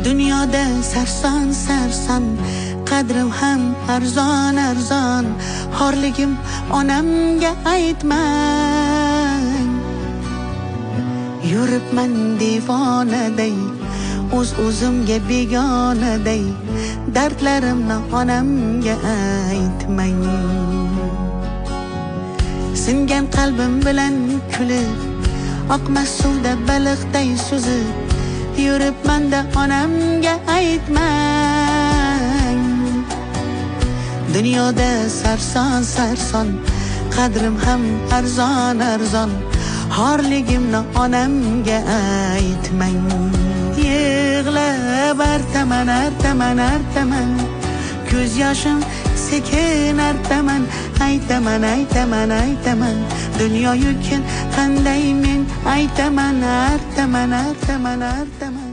Dunyoda sarson sarson, qadrim ham arzon arzon. Xorligim onamga aytmang. Yuribman devonaday, o'zimga begonaday. Dardlarimni onamga aytmang. Singan qalbim bilan kulib, oqmas suvda baliqday suzib, yuribman-da onamga aytmang. Dunyoda sarson sarson, qadrim ham arzon arzon. Xorligimni onamga aytmang. Yig'lab artaman artaman artaman, ko'z yoshim sekin artaman. Aytaman aytaman aytaman, dunyo yukin qanday men aytaman artaman artaman artaman.